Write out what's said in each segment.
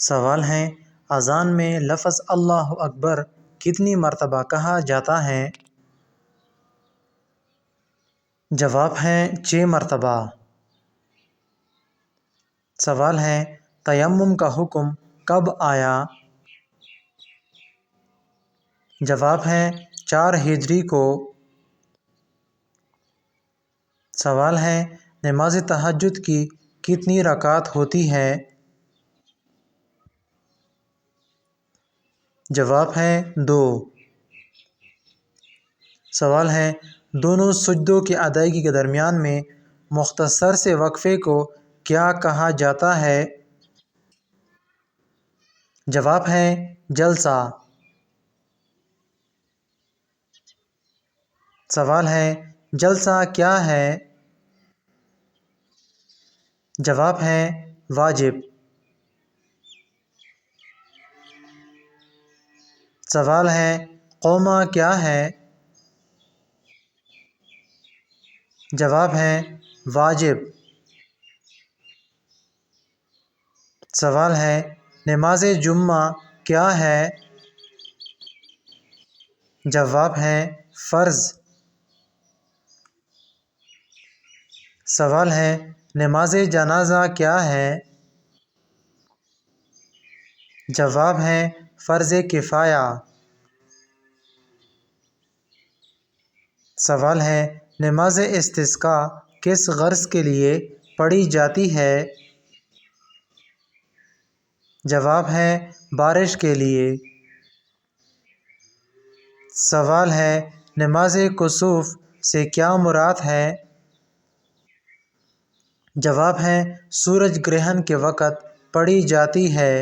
سوال ہے، اذان میں لفظ اللہ اکبر کتنی مرتبہ کہا جاتا ہے؟ جواب ہے 6 مرتبہ۔ سوال ہے، تیمم کا حکم کب آیا؟ جواب ہے 4 ہجری کو۔ سوال ہے، نماز تہجد کی کتنی رکعت ہوتی ہے؟ جواب ہے 2۔ سوال ہے، دونوں سجدوں کی ادائیگی کے درمیان میں مختصر سے وقفے کو کیا کہا جاتا ہے؟ جواب ہے جلسہ۔ سوال ہے، جلسہ کیا ہے؟ جواب ہے واجب۔ سوال ہے، قوما کیا ہے؟ جواب ہے واجب۔ سوال ہے، نماز جمعہ کیا ہے؟ جواب ہے فرض۔ سوال ہے، نماز جنازہ کیا ہے؟ جواب ہے فرض کفایہ۔ سوال ہے، نماز استسقاء کس غرض کے لیے پڑھی جاتی ہے؟ جواب ہے بارش کے لیے۔ سوال ہے، نماز کسوف سے کیا مراد ہے؟ جواب ہے سورج گرہن کے وقت پڑھی جاتی ہے۔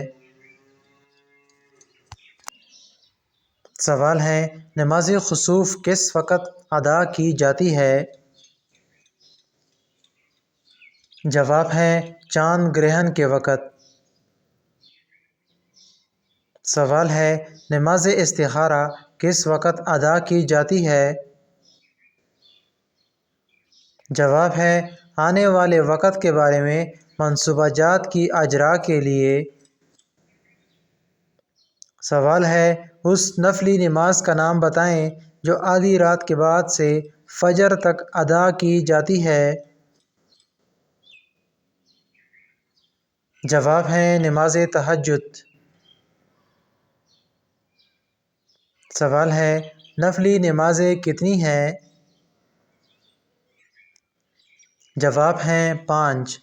سوال ہے، نماز خسوف کس وقت ادا کی جاتی ہے؟ جواب ہے چاند گرہن کے وقت۔ سوال ہے، نماز استخارہ کس وقت ادا کی جاتی ہے؟ جواب ہے آنے والے وقت کے بارے میں منصوبہ جات کی اجرا کے لیے۔ سوال ہے، اس نفلی نماز کا نام بتائیں جو آدھی رات کے بعد سے فجر تک ادا کی جاتی ہے۔ جواب ہے نماز تہجد۔ سوال ہے، نفلی نمازیں کتنی ہیں؟ جواب ہے 5۔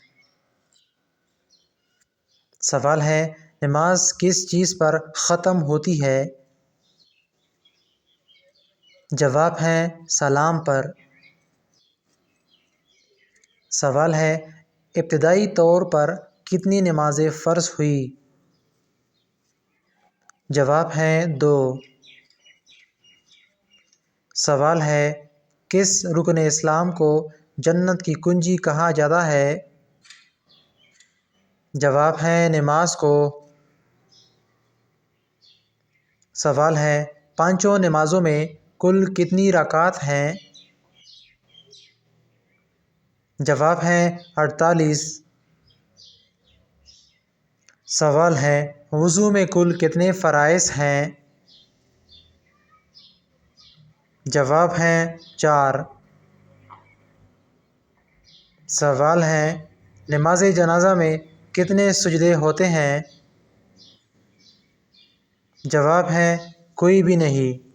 سوال ہے، نماز کس چیز پر ختم ہوتی ہے؟ جواب ہے سلام پر۔ سوال ہے، ابتدائی طور پر کتنی نمازیں فرض ہوئی؟ جواب ہے 2۔ سوال ہے، کس رکن اسلام کو جنت کی کنجی کہا جاتا ہے؟ جواب ہے نماز کو۔ سوال ہے، پانچوں نمازوں میں کل کتنی رکعت ہیں؟ جواب ہے 48۔ سوال ہے، وضو میں کل کتنے فرائض ہیں؟ جواب ہے 4۔ سوال ہے، نماز جنازہ میں کتنے سجدے ہوتے ہیں؟ جواب ہے کوئی بھی نہیں۔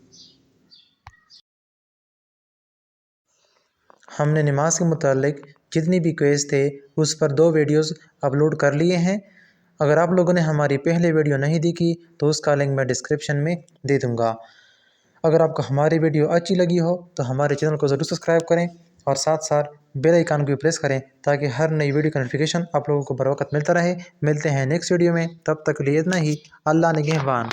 ہم نے نماز کے متعلق جتنی بھی کوئز تھے اس پر 2 ویڈیوز اپلوڈ کر لیے ہیں۔ اگر آپ لوگوں نے ہماری پہلے ویڈیو نہیں دیکھی تو اس کا لنک میں ڈسکرپشن میں دے دوں گا۔ اگر آپ کو ہماری ویڈیو اچھی لگی ہو تو ہمارے چینل کو ضرور سبسکرائب کریں اور ساتھ ساتھ بیل آئیکن کو بھی پریس کریں تاکہ ہر نئی ویڈیو کا نوٹیفیکیشن آپ لوگوں کو بر وقت ملتا رہے۔ ملتے ہیں نیکسٹ ویڈیو میں، تب تک لیے اتنا ہی۔ اللہ نگہبان۔